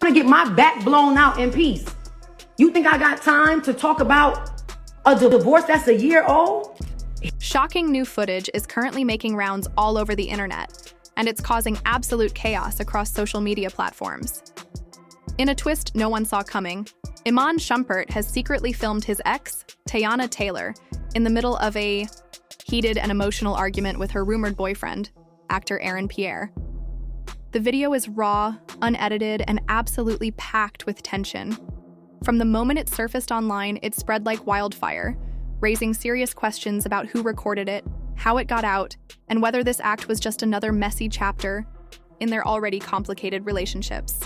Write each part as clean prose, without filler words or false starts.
to get my back blown out in peace. You think I got time to talk about a divorce that's a year old? Shocking new footage is currently making rounds all over the internet, and it's causing absolute chaos across social media platforms. In a twist no one saw coming, Iman Shumpert has secretly filmed his ex, Teyana Taylor, in the middle of a heated and emotional argument with her rumored boyfriend, actor Pierre. The video is raw, unedited, and absolutely packed with tension. From the moment it surfaced online, it spread like wildfire, raising serious questions about who recorded it, how it got out, and whether this act was just another messy chapter in their already complicated relationships.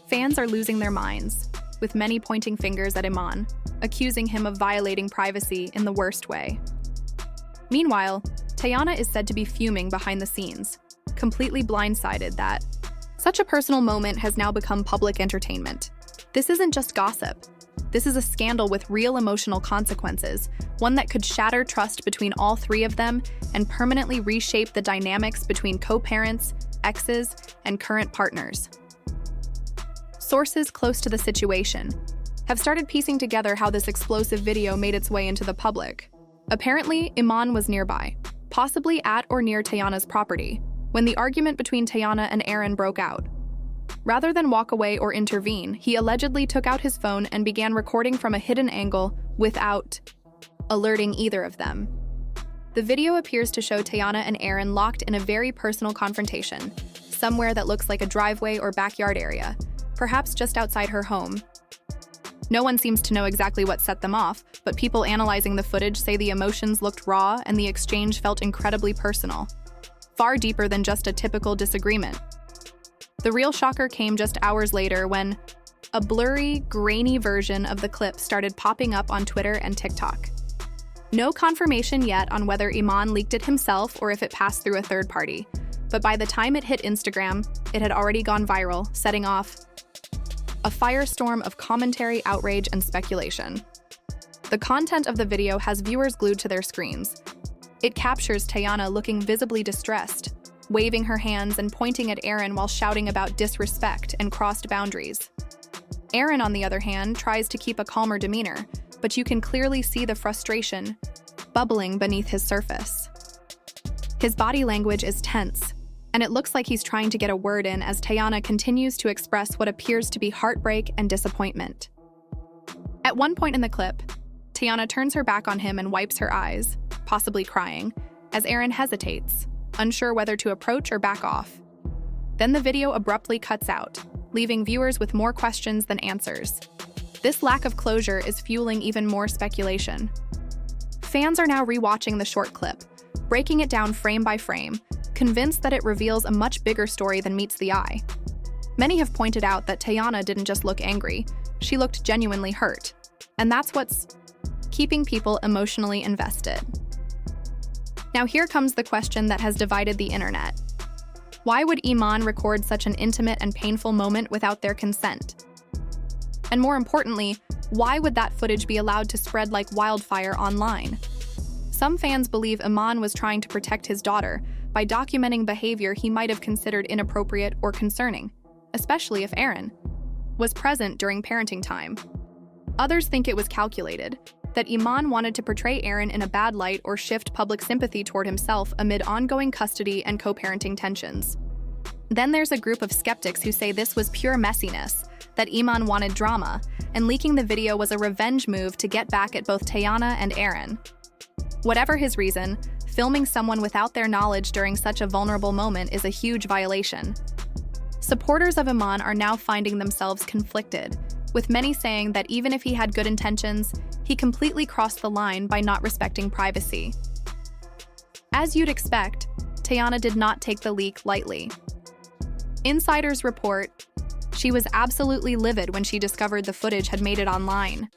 Fans are losing their minds, with many pointing fingers at Iman, accusing him of violating privacy in the worst way. Meanwhile, Teyana is said to be fuming behind the scenes, completely blindsided that such a personal moment has now become public entertainment. This isn't just gossip. This is a scandal with real emotional consequences, one that could shatter trust between all three of them and permanently reshape the dynamics between co-parents, exes, and current partners. Sources close to the situation have started piecing together how this explosive video made its way into the public. Apparently, Iman was nearby, possibly at or near Teyana's property, when the argument between Teyana and Aaron broke out. Rather than walk away or intervene, he allegedly took out his phone and began recording from a hidden angle without alerting either of them. The video appears to show Teyana and Aaron locked in a very personal confrontation, somewhere that looks like a driveway or backyard area, perhaps just outside her home. No one seems to know exactly what set them off, but people analyzing the footage say the emotions looked raw and the exchange felt incredibly personal, far deeper than just a typical disagreement. The real shocker came just hours later when a blurry, grainy version of the clip started popping up on Twitter and TikTok. No confirmation yet on whether Iman leaked it himself or if it passed through a third party, but by the time it hit Instagram, it had already gone viral, setting off a firestorm of commentary, outrage, and speculation. The content of the video has viewers glued to their screens. It captures Teyana looking visibly distressed, waving her hands and pointing at Aaron while shouting about disrespect and crossed boundaries. Aaron, on the other hand, tries to keep a calmer demeanor, but you can clearly see the frustration bubbling beneath his surface. His body language is tense, and it looks like he's trying to get a word in as Teyana continues to express what appears to be heartbreak and disappointment. At one point in the clip, Teyana turns her back on him and wipes her eyes, possibly crying, as Aaron hesitates, unsure whether to approach or back off. Then the video abruptly cuts out, leaving viewers with more questions than answers. This lack of closure is fueling even more speculation. Fans are now rewatching the short clip, breaking it down frame by frame, convinced that it reveals a much bigger story than meets the eye. Many have pointed out that Teyana didn't just look angry, she looked genuinely hurt. And that's what's keeping people emotionally invested. Now here comes the question that has divided the internet. Why would Iman record such an intimate and painful moment without their consent? And more importantly, why would that footage be allowed to spread like wildfire online? Some fans believe Iman was trying to protect his daughter by documenting behavior he might have considered inappropriate or concerning, especially if Aaron was present during parenting time. Others think it was calculated, that Iman wanted to portray Aaron in a bad light or shift public sympathy toward himself amid ongoing custody and co-parenting tensions. Then there's a group of skeptics who say this was pure messiness, that Iman wanted drama, and leaking the video was a revenge move to get back at both Teyana and Aaron. Whatever his reason, filming someone without their knowledge during such a vulnerable moment is a huge violation. Supporters of Iman are now finding themselves conflicted, with many saying that even if he had good intentions, he completely crossed the line by not respecting privacy. As you'd expect, Teyana did not take the leak lightly. Insiders report she was absolutely livid when she discovered the footage had made it online.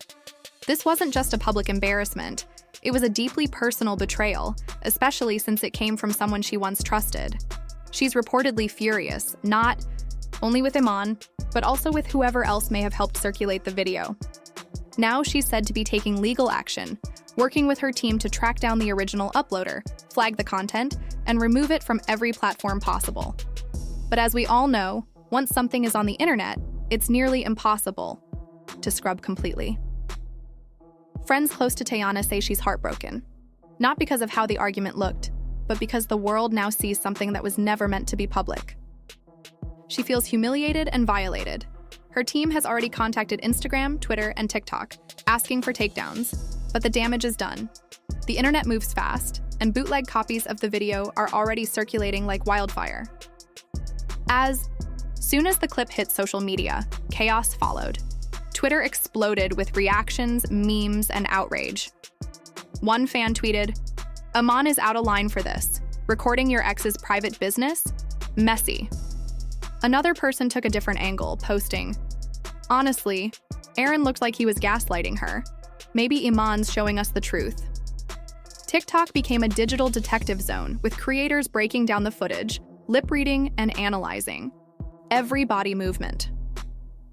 This wasn't just a public embarrassment, it was a deeply personal betrayal, especially since it came from someone she once trusted. She's reportedly furious, not only with Iman, but also with whoever else may have helped circulate the video. Now she's said to be taking legal action, working with her team to track down the original uploader, flag the content, and remove it from every platform possible. But as we all know, Once something is on the internet, it's nearly impossible to scrub completely. Friends close to Teyana say she's heartbroken, not because of how the argument looked, but because the world now sees something that was never meant to be public. She feels humiliated and violated. Her team has already contacted Instagram, Twitter, and TikTok, asking for takedowns, but the damage is done. The internet moves fast, and bootleg copies of the video are already circulating like wildfire. As soon as the clip hit social media, chaos followed. Twitter exploded with reactions, memes, and outrage. One fan tweeted, "Iman is out of line for this. Recording your ex's private business? Messy." Another person took a different angle, posting, "Honestly, Aaron looked like he was gaslighting her. Maybe Iman's showing us the truth." TikTok became a digital detective zone, with creators breaking down the footage, lip-reading, and analyzing every body movement.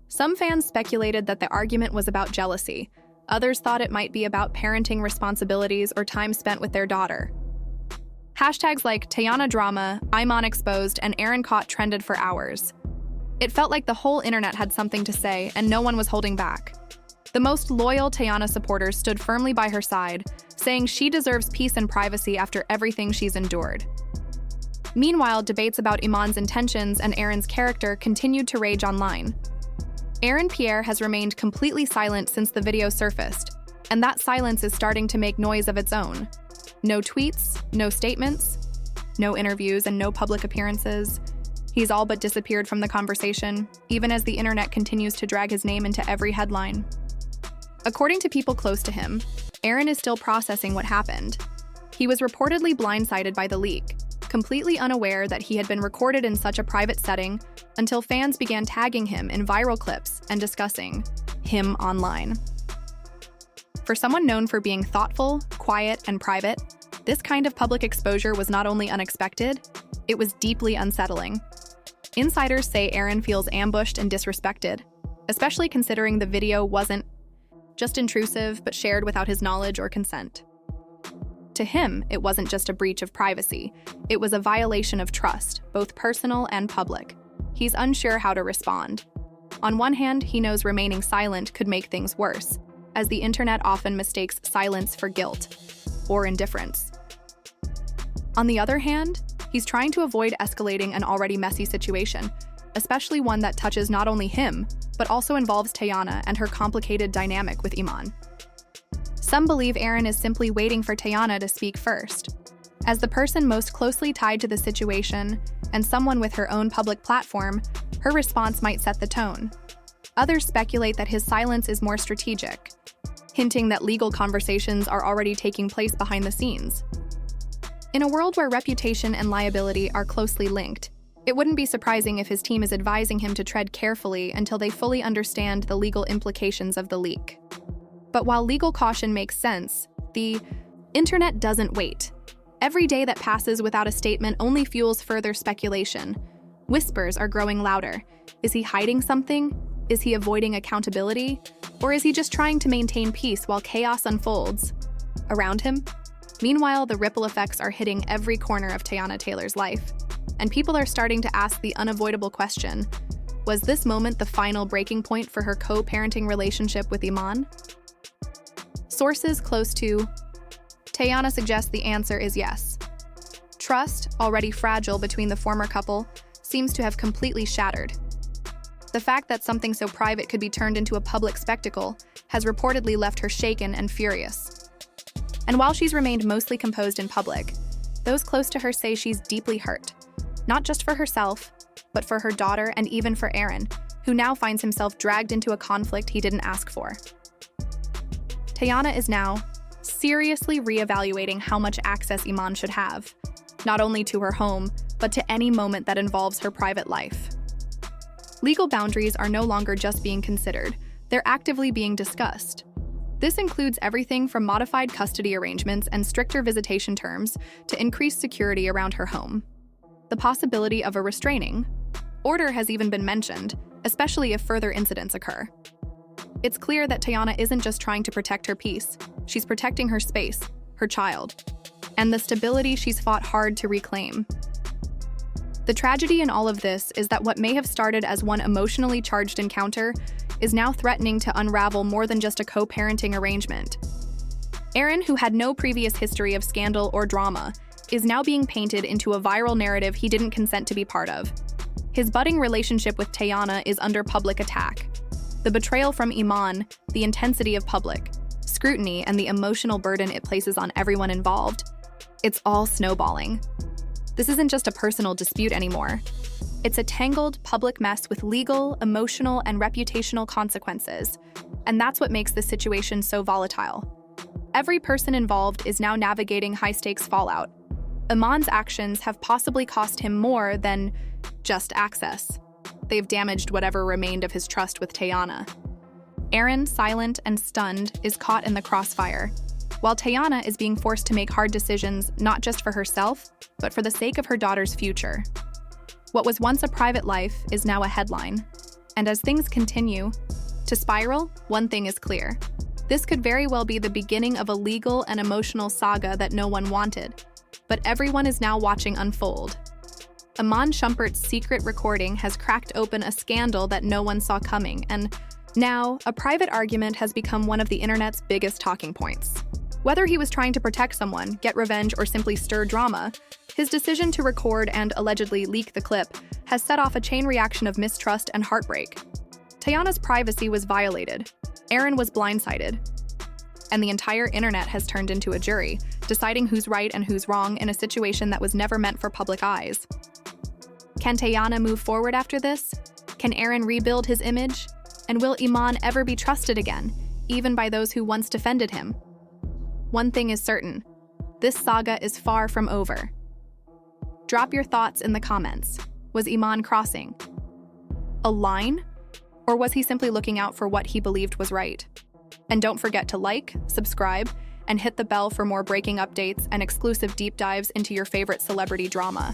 Some fans speculated that the argument was about jealousy. Others thought it might be about parenting responsibilities or time spent with their daughter. Hashtags like Teyana drama, Iman exposed, and Aaron caught trended for hours. It felt like the whole internet had something to say, and no one was holding back. The most loyal Teyana supporters stood firmly by her side, saying she deserves peace and privacy after everything she's endured. Meanwhile, debates about Iman's intentions and Aaron's character continued to rage online. Pierre has remained completely silent since the video surfaced, and that silence is starting to make noise of its own. No tweets, no statements, no interviews, and no public appearances. He's all but disappeared from the conversation, even as the internet continues to drag his name into every headline. According to people close to him, Aaron is still processing what happened. He was reportedly blindsided by the leak, completely unaware that he had been recorded in such a private setting until fans began tagging him in viral clips and discussing him online. For someone known for being thoughtful, quiet, and private, this kind of public exposure was not only unexpected, it was deeply unsettling. Insiders say Aaron feels ambushed and disrespected, especially considering the video wasn't just intrusive but shared without his knowledge or consent. To him, it wasn't just a breach of privacy, it was a violation of trust, both personal and public. He's unsure how to respond. On one hand, he knows remaining silent could make things worse, as the internet often mistakes silence for guilt or indifference. On the other hand, he's trying to avoid escalating an already messy situation, especially one that touches not only him, but also involves Teyana and her complicated dynamic with Iman. Some believe Aaron is simply waiting for Teyana to speak first. As the person most closely tied to the situation and someone with her own public platform, her response might set the tone. Others speculate that his silence is more strategic, hinting that legal conversations are already taking place behind the scenes. In a world where reputation and liability are closely linked, it wouldn't be surprising if his team is advising him to tread carefully until they fully understand the legal implications of the leak. But while legal caution makes sense, the internet doesn't wait. Every day that passes without a statement only fuels further speculation. Whispers are growing louder. Is he hiding something? Is he avoiding accountability? Or is he just trying to maintain peace while chaos unfolds around him? Meanwhile, the ripple effects are hitting every corner of Teyana Taylor's life, and people are starting to ask the unavoidable question, was this moment the final breaking point for her co-parenting relationship with Iman? Sources close to Teyana suggest the answer is yes. Trust, already fragile between the former couple, seems to have completely shattered. The fact that something so private could be turned into a public spectacle has reportedly left her shaken and furious. And while she's remained mostly composed in public, those close to her say she's deeply hurt, not just for herself, but for her daughter and even for Aaron, who now finds himself dragged into a conflict he didn't ask for. Teyana is now seriously reevaluating how much access Iman should have, not only to her home, but to any moment that involves her private life. Legal boundaries are no longer just being considered, they're actively being discussed. This includes everything from modified custody arrangements and stricter visitation terms to increased security around her home. The possibility of a restraining order has even been mentioned, especially if further incidents occur. It's clear that Teyana isn't just trying to protect her peace, she's protecting her space, her child, and the stability she's fought hard to reclaim. The tragedy in all of this is that what may have started as one emotionally charged encounter is now threatening to unravel more than just a co-parenting arrangement. Aaron, who had no previous history of scandal or drama, is now being painted into a viral narrative he didn't consent to be part of. His budding relationship with Teyana is under public attack. The betrayal from Iman, the intensity of public scrutiny, and the emotional burden it places on everyone involved, it's all snowballing. This isn't just a personal dispute anymore. It's a tangled public mess with legal, emotional, and reputational consequences, and that's what makes this situation so volatile. Every person involved is now navigating high-stakes fallout. Iman's actions have possibly cost him more than just access. They've damaged whatever remained of his trust with Teyana. Aaron, silent and stunned, is caught in the crossfire, while Teyana is being forced to make hard decisions not just for herself, but for the sake of her daughter's future. What was once a private life is now a headline. And as things continue to spiral, one thing is clear. This could very well be the beginning of a legal and emotional saga that no one wanted, but everyone is now watching unfold. Iman Shumpert's secret recording has cracked open a scandal that no one saw coming, and now a private argument has become one of the internet's biggest talking points. Whether he was trying to protect someone, get revenge, or simply stir drama, his decision to record and allegedly leak the clip has set off a chain reaction of mistrust and heartbreak. Teyana's privacy was violated, Aaron was blindsided, and the entire internet has turned into a jury, deciding who's right and who's wrong in a situation that was never meant for public eyes. Can Teyana move forward after this? Can Aaron rebuild his image? And will Iman ever be trusted again, even by those who once defended him? One thing is certain, this saga is far from over. Drop your thoughts in the comments. Was Iman crossing a line? Or was he simply looking out for what he believed was right? And don't forget to like, subscribe, and hit the bell for more breaking updates and exclusive deep dives into your favorite celebrity drama.